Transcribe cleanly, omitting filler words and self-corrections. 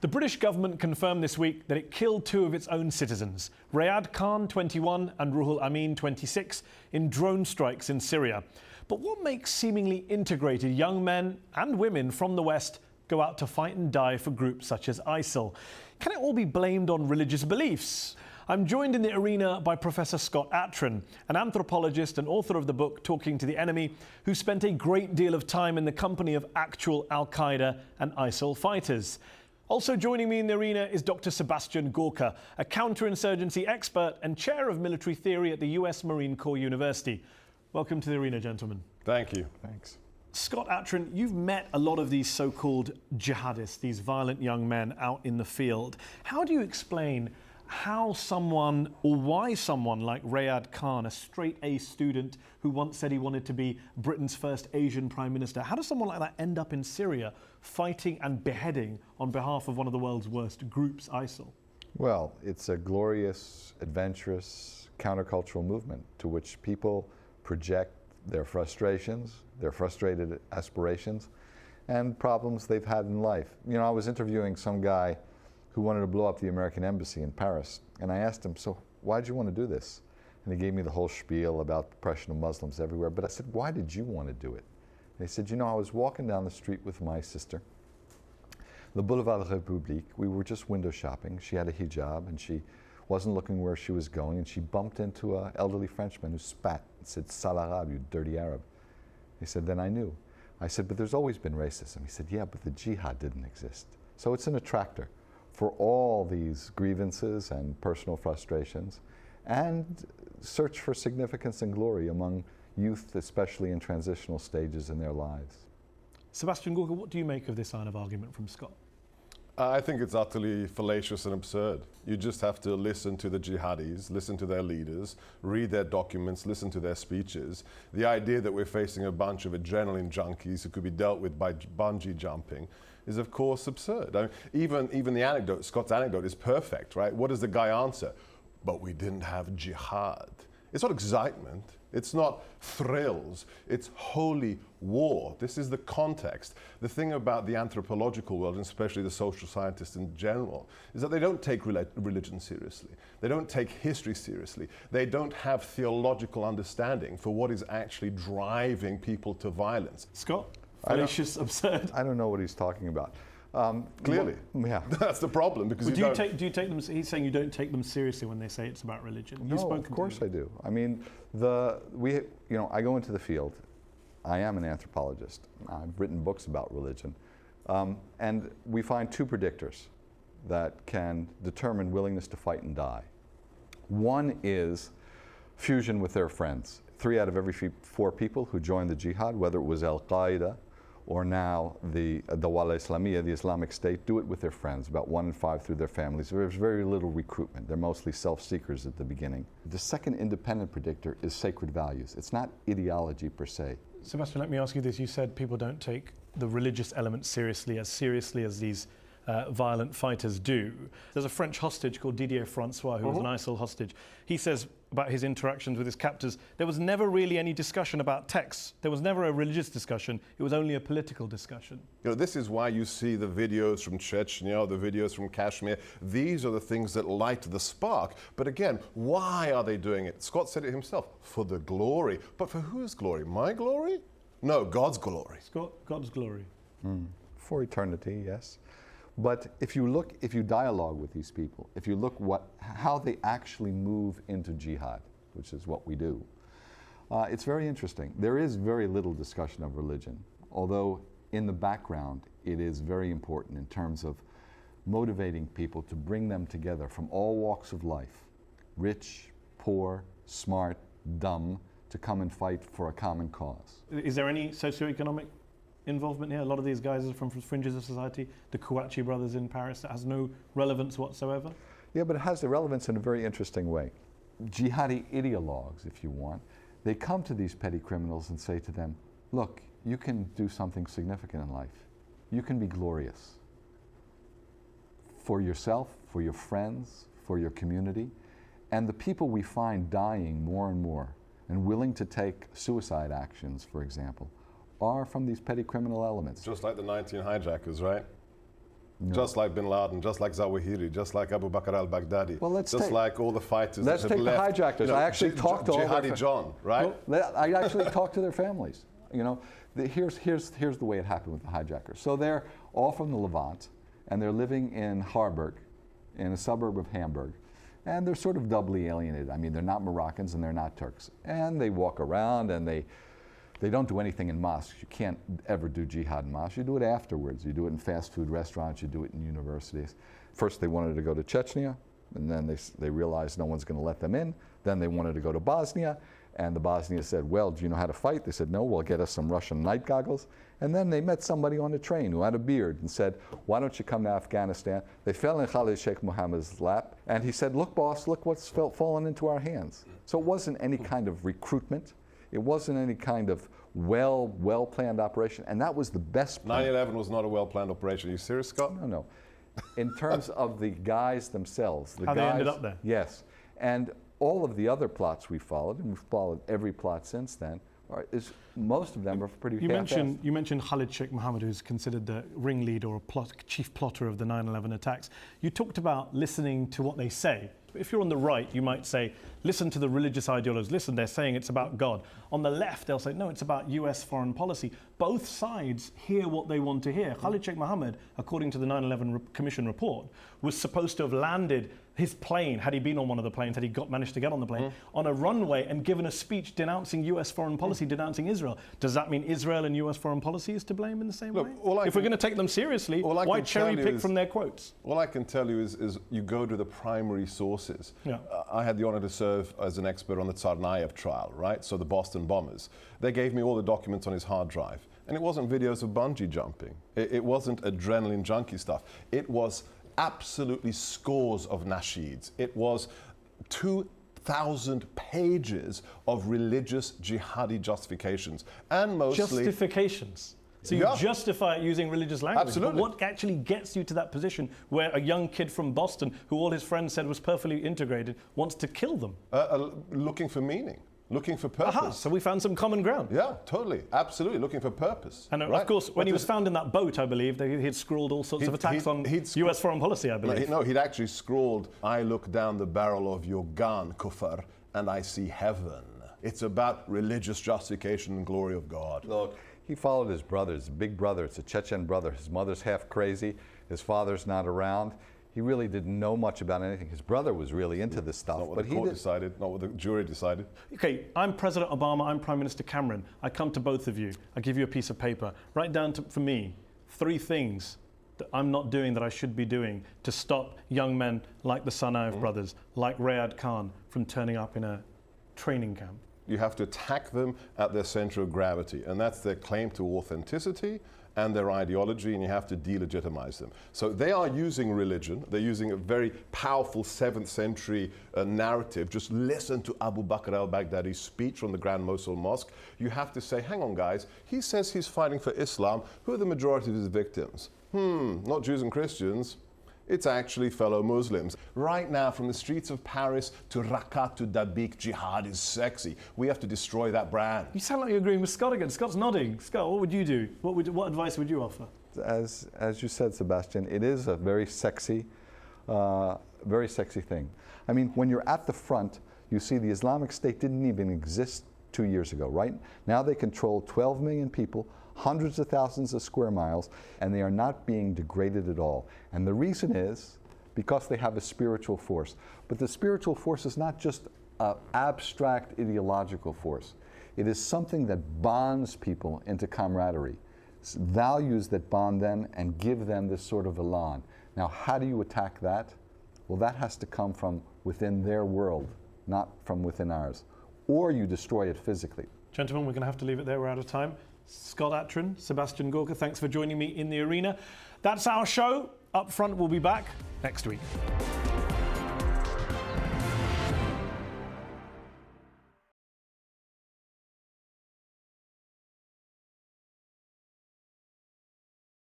The British government confirmed this week that it killed two of its own citizens, Rayad Khan, 21, and Ruhul Amin, 26, in drone strikes in Syria. But what makes seemingly integrated young men and women from the West go out to fight and die for groups such as ISIL? Can it all be blamed on religious beliefs? I'm joined in the arena by Professor Scott Atran, an anthropologist and author of the book Talking to the Enemy, who spent a great deal of time in the company of actual al-qaeda and ISIL fighters. Also joining me in the arena is Dr. Sebastian Gorka, a counterinsurgency expert and chair of military theory at the US Marine Corps University. Welcome to the arena, gentlemen. Thank you. Thanks. Scott Atran, you've met a lot of these so-called jihadists, these violent young men out in the field. How do you explain how someone, or why someone like Rayad Khan, a straight-A student who once said he wanted to be Britain's first Asian Prime Minister, how does someone like that end up in Syria fighting and beheading on behalf of one of the world's worst groups, ISIL? Well, it's a glorious, adventurous, countercultural movement to which people project their frustrations, their frustrated aspirations, and problems they've had in life. You know, I was interviewing some guy who wanted to blow up the American embassy in Paris, and I asked him, so why did you want to do this? And he gave me the whole spiel about oppression of Muslims everywhere, but I said, why did you want to do it? And he said, you know, I was walking down the street with my sister, the Boulevard de la République. We were just window shopping. She had a hijab, and she wasn't looking where she was going, and she bumped into an elderly Frenchman who spat and said, Sale Arabe, you dirty Arab. He said, then I knew. I said, but there's always been racism. He said, yeah, but the jihad didn't exist. So it's an attractor for all these grievances and personal frustrations, and search for significance and glory among youth, especially in transitional stages in their lives. Sebastian Gorka, what do you make of this line of argument from Scott? I think it's utterly fallacious and absurd. You just have to listen to the jihadis, listen to their leaders, read their documents, listen to their speeches. The idea that we're facing a bunch of adrenaline junkies who could be dealt with by bungee jumping is of course absurd. I mean, even the anecdote, Scott's anecdote, is perfect, right? What does the guy answer? But we didn't have jihad. It's not excitement, it's not thrills, it's holy war. This is the context. The thing about the anthropological world, and especially the social scientists in general, is that they don't take religion seriously. They don't take history seriously. They don't have theological understanding for what is actually driving people to violence. Scott? Fallacious, absurd? I don't know what he's talking about. Clearly. Yeah. That's the problem, because well, do you take them, he's saying you don't take them seriously when they say it's about religion. No, of course I do. I mean, I go into the field. I am an anthropologist. I've written books about religion. And we find two predictors that can determine willingness to fight and die. One is fusion with their friends. 3 out of every 4 people who join the jihad, whether it was al-qaeda or now the Dawla Islamiyya, the Islamic State, do it with their friends, about 1 in 5 through their families. There's very little recruitment. They're mostly self-seekers at the beginning. The second independent predictor is sacred values. It's not ideology per se. Sebastian, let me ask you this. You said people don't take the religious element seriously as these violent fighters do. There's a French hostage called Didier Francois, who was an ISIL hostage. He says about his interactions with his captors, there was never really any discussion about texts. There was never a religious discussion. It was only a political discussion. You know, this is why you see the videos from Chechnya, the videos from Kashmir. These are the things that light the spark. But again, why are they doing it? Scott said it himself, for the glory. But for whose glory? My glory? No, God's glory. Scott, God's glory. For eternity, yes. But if you dialogue with these people, if you look how they actually move into jihad, which is what we do, it's very interesting. There is very little discussion of religion, although in the background it is very important in terms of motivating people to bring them together from all walks of life, rich, poor, smart, dumb, to come and fight for a common cause. Is there any socioeconomic involvement here? A lot of these guys are from fringes of society, the Kouachi brothers in Paris, that has no relevance whatsoever? Yeah, but it has the relevance in a very interesting way. Jihadi ideologues, if you want, they come to these petty criminals and say to them, look, you can do something significant in life. You can be glorious. For yourself, for your friends, for your community. And the people we find dying more and more and willing to take suicide actions, for example, are from these petty criminal elements. Just like the 19 hijackers, right? Just like bin Laden, just like Zawahiri, just like Abu Bakr al-Baghdadi, Well, let's just take- like all the fighters let's that have take the left. hijackers. I actually talked to all their Jihadi John, right? Well, I actually talked to their families. You know, here's the way it happened with the hijackers. So they're all from the Levant, and they're living in Harburg, in a suburb of Hamburg, and they're sort of doubly alienated. I mean, they're not Moroccans and they're not Turks, and they walk around and they don't do anything in mosques. You can't ever do jihad in mosques. You do it afterwards. You do it in fast food restaurants. You do it in universities. First, they wanted to go to Chechnya, and then they realized no one's going to let them in. Then they wanted to go to Bosnia, and the Bosnians said, well, do you know how to fight? They said, no, we'll get us some Russian night goggles. And then they met somebody on the train who had a beard and said, why don't you come to Afghanistan? They fell in Khalid Sheikh Mohammed's lap, and he said, look, boss, look what's fallen into our hands. So it wasn't any kind of recruitment. It wasn't any kind of well-planned operation, and that was the best plan. 9/11 was not a well-planned operation. Are you serious, Scott? No. In terms of the guys themselves. How they ended up there. Yes. And all of the other plots we followed, and we've followed every plot since then, most of them are pretty You mentioned Khalid Sheikh Mohammed, who's considered the ringleader or chief plotter of the 9/11 attacks. You talked about listening to what they say. If you're on the right, you might say, listen to the religious ideologies. Listen, they're saying it's about God. On the left, they'll say, no, it's about US foreign policy. Both sides hear what they want to hear. Khalid Sheikh Mohammed, according to the 9/11 Commission report, was supposed to have landed his plane, had he been on one of the planes, had he managed to get on the plane, on a runway and given a speech denouncing US foreign policy, denouncing Israel. Does that mean Israel and US foreign policy is to blame in the same way? If we're going to take them seriously, why cherry pick from their quotes? All I can tell you is you go to the primary sources. Yeah. I had the honor to serve as an expert on the Tsarnaev trial, right? So the Boston bombers. They gave me all the documents on his hard drive. And it wasn't videos of bungee jumping. It wasn't adrenaline junkie stuff. It was absolutely scores of nasheeds. It was 2,000 pages of religious jihadi justifications. And mostly... Justifications? So you justify it using religious language. Absolutely. But what actually gets you to that position where a young kid from Boston, who all his friends said was perfectly integrated, wants to kill them? Looking for meaning. Looking for purpose. Aha, so we found some common ground. Yeah, totally. Absolutely. Looking for purpose. And of course, when he was found in that boat, I believe, he'd scrawled all sorts of attacks on US foreign policy, I believe. No, he'd actually scrawled, I look down the barrel of your gun, Kufr, and I see heaven. It's about religious justification and glory of God. Look, he followed his brother, his big brother. It's a Chechen brother. His mother's half crazy. His father's not around. He really didn't know much about anything. His brother was really into this stuff. Not what the court decided, not what the jury decided. Okay, I'm President Obama, I'm Prime Minister Cameron. I come to both of you. I give you a piece of paper. Write down for me 3 things that I'm not doing that I should be doing to stop young men like the Tsarnaev brothers, like Rayad Khan, from turning up in a training camp. You have to attack them at their center of gravity, and that's their claim to authenticity and their ideology, and you have to delegitimize them. So they are using religion. They're using a very powerful 7th century narrative. Just listen to Abu Bakr al-Baghdadi's speech from the Grand Mosul Mosque. You have to say, hang on guys, he says he's fighting for Islam. Who are the majority of his victims? Not Jews and Christians. It's actually fellow Muslims. Right now, from the streets of Paris to Raqqa to Dabiq, jihad is sexy. We have to destroy that brand. You sound like you're agreeing with Scott again. Scott's nodding. Scott, what would you do? What advice would you offer? As you said, Sebastian, it is a very sexy thing. I mean, when you're at the front, you see the Islamic State didn't even exist 2 years ago, right? Now they control 12 million people, hundreds of thousands of square miles, and they are not being degraded at all. And the reason is because they have a spiritual force. But the spiritual force is not just an abstract ideological force. It is something that bonds people into camaraderie, values that bond them and give them this sort of elan. Now, how do you attack that? Well, that has to come from within their world, not from within ours. Or you destroy it physically. Gentlemen, we're going to have to leave it there. We're out of time. Scott Atran, Sebastian Gorka, thanks for joining me in the arena. That's our show. Up Front will be back next week.